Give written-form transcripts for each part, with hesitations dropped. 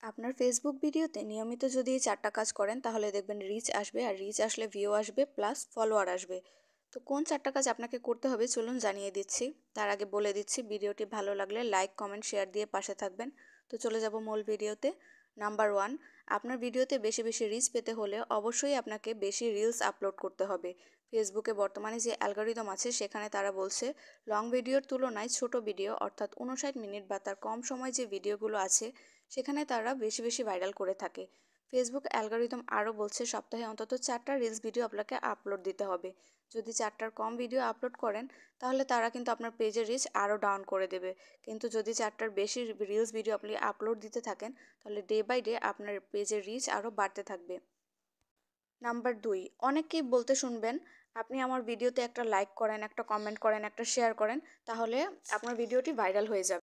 আপনার ফেসবুক ভিডিওতে নিয়মিত যদি এই 4টা কাজ করেন তাহলে দেখবেন রিচ আসবে, আর রিচ আসলে ভিউ আসবে প্লাস ফলোয়ার আসবে। তো কোন 4টা কাজ আপনাকে করতে হবে চলুন জানিয়ে দিচ্ছি। তার আগে বলে দিচ্ছি, ভিডিওটি ভালো লাগলে লাইক কমেন্ট শেয়ার দিয়ে পাশে থাকবেন। তো চলে যাব মূল ভিডিওতে। নাম্বার 1, আপনার ভিডিওতে বেশি বেশি রিচ পেতে হলে অবশ্যই আপনাকে বেশি রিলস আপলোড করতে হবে। ফেসবুকে বর্তমানে যে অ্যালগরিদম আছে সেখানে তারা বলছে লং ভিডিওর তুলনায় ছোট ভিডিও অর্থাৎ 59 মিনিট বা তার কম সময় যে ভিডিওগুলো আছে সেখানে তারা বেশি বেশি ভাইরাল করে থাকে। ফেসবুক অ্যালগরিদম আরও বলছে সপ্তাহে অন্তত 4টা রিলস ভিডিও আপনাকে আপলোড দিতে হবে। যদি 4টার কম ভিডিও আপলোড করেন তাহলে তারা কিন্তু আপনার পেজের রিচ আরও ডাউন করে দেবে। কিন্তু যদি 4টার বেশি রিলস ভিডিও আপনি আপলোড দিতে থাকেন তাহলে ডে বাই ডে আপনার পেজের রিচ আরও বাড়তে থাকবে। নাম্বার 2, অনেককেই বলতে শুনবেন আপনি আমার ভিডিওতে একটা লাইক করেন, একটা কমেন্ট করেন, একটা শেয়ার করেন, তাহলে আপনার ভিডিওটি ভাইরাল হয়ে যাবে।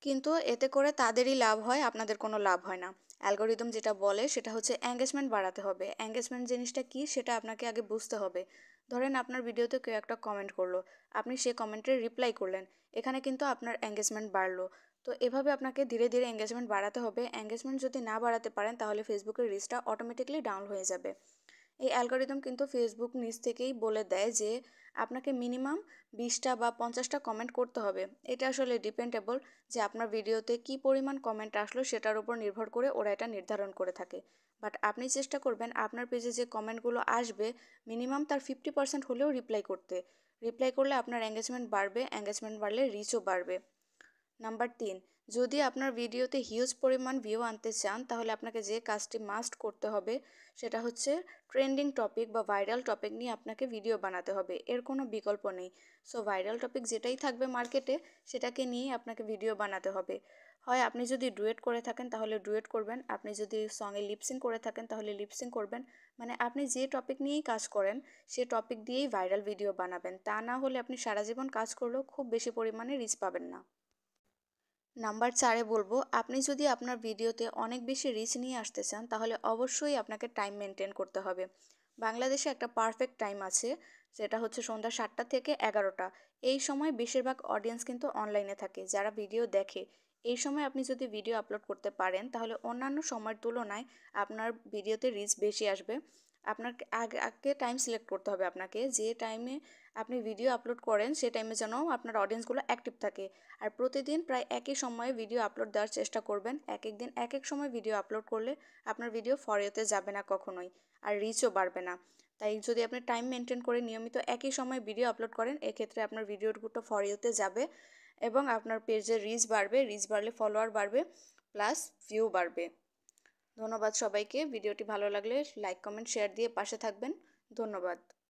কিন্তু এতে করে তাদেরই লাভ হয়, আপনাদের কোনো লাভ হয় না। অ্যালগরিদম যেটা বলে সেটা হচ্ছে এঙ্গেজমেন্ট বাড়াতে হবে। এঙ্গেজমেন্ট জিনিসটা কি সেটা আপনাকে আগে বুঝতে হবে। ধরেন আপনার ভিডিওতে কেউ একটা কমেন্ট করলো, আপনি সেই কমেন্টের রিপ্লাই করলেন, এখানে কিন্তু আপনার এঙ্গেজমেন্ট বাড়লো। তো এভাবে আপনাকে ধীরে ধীরে এঙ্গেজমেন্ট বাড়াতে হবে। এঙ্গেজমেন্ট যদি না বাড়াতে পারেন তাহলে ফেসবুকের রিচটা অটোমেটিকলি ডাউন হয়ে যাবে। এই অ্যালগরিদম কিন্তু ফেসবুক নিজ থেকেই বলে দেয় যে আপনাকে মিনিমাম 20টা বা 50টা কমেন্ট করতে হবে। এটা আসলে ডিপেন্ডেবল যে আপনার ভিডিওতে কি পরিমাণ কমেন্ট আসলো সেটার উপর নির্ভর করে ওরা এটা নির্ধারণ করে থাকে। বাট আপনি চেষ্টা করবেন আপনার পেজে যে কমেন্টগুলো আসবে মিনিমাম তার 50% হলেও রিপ্লাই করতে। রিপ্লাই করলে আপনার এঙ্গেজমেন্ট বাড়বে, এঙ্গেজমেন্ট বাড়লে রিচও বাড়বে। নাম্বার 3, যদি আপনার ভিডিওতে হিউজ পরিমাণ ভিউ আনতে চান তাহলে আপনাকে যে কাজটি মাস্ট করতে হবে সেটা হচ্ছে ট্রেন্ডিং টপিক বা ভাইরাল টপিক নিয়ে আপনাকে ভিডিও বানাতে হবে। এর কোনো বিকল্প নেই। সো ভাইরাল টপিক যেটাই থাকবে মার্কেটে সেটাকে নিয়েই আপনাকে ভিডিও বানাতে হবে। হয় আপনি যদি ডুয়েট করে থাকেন তাহলে ডুয়েট করবেন, আপনি যদি সঙ্গে লিপসিং করে থাকেন তাহলে লিপসিং করবেন। মানে আপনি যে টপিক নিয়েই কাজ করেন সে টপিক দিয়েই ভাইরাল ভিডিও বানাবেন। তা না হলে আপনি সারা জীবন কাজ করলেও খুব বেশি পরিমাণে রিচ পাবেন না। নাম্বার 4-এ বলবো, আপনি যদি আপনার ভিডিওতে অনেক বেশি রিচ নিয়ে আসতে চান তাহলে অবশ্যই আপনাকে টাইম মেনটেন করতে হবে। বাংলাদেশে একটা পারফেক্ট টাইম আছে যেটা হচ্ছে সন্ধ্যা 7টা থেকে 11টা। এই সময় বেশিরভাগ অডিয়েন্স কিন্তু অনলাইনে থাকে, যারা ভিডিও দেখে। এই সময় আপনি যদি ভিডিও আপলোড করতে পারেন তাহলে অন্যান্য সময়ের তুলনায় আপনার ভিডিওতে রিচ বেশি আসবে। আপনাকে আগে আগে টাইম সিলেক্ট করতে হবে, আপনাকে যে টাইমে আপনি ভিডিও আপলোড করেন সে টাইমে যেন আপনার অডিয়েন্সগুলো অ্যাক্টিভ থাকে। আর প্রতিদিন প্রায় একই সময়ে ভিডিও আপলোড দেওয়ার চেষ্টা করবেন। এক এক দিন এক এক সময় ভিডিও আপলোড করলে আপনার ভিডিও ফর ইউতে যাবে না কখনোই, আর রিচও বাড়বে না। তাই যদি আপনি টাইম মেনটেন করে নিয়মিত একই সময় ভিডিও আপলোড করেন এক্ষেত্রে আপনার ভিডিওগুলো ফর ইউতে যাবে এবং আপনার পেজের রিচ বাড়বে, রিচ বাড়লে ফলোয়ার বাড়বে প্লাস ভিউ বাড়বে। ধন্যবাদ সবাইকে। ভিডিওটি ভালো লাগলে লাইক কমেন্ট শেয়ার দিয়ে পাশে থাকবেন। ধন্যবাদ।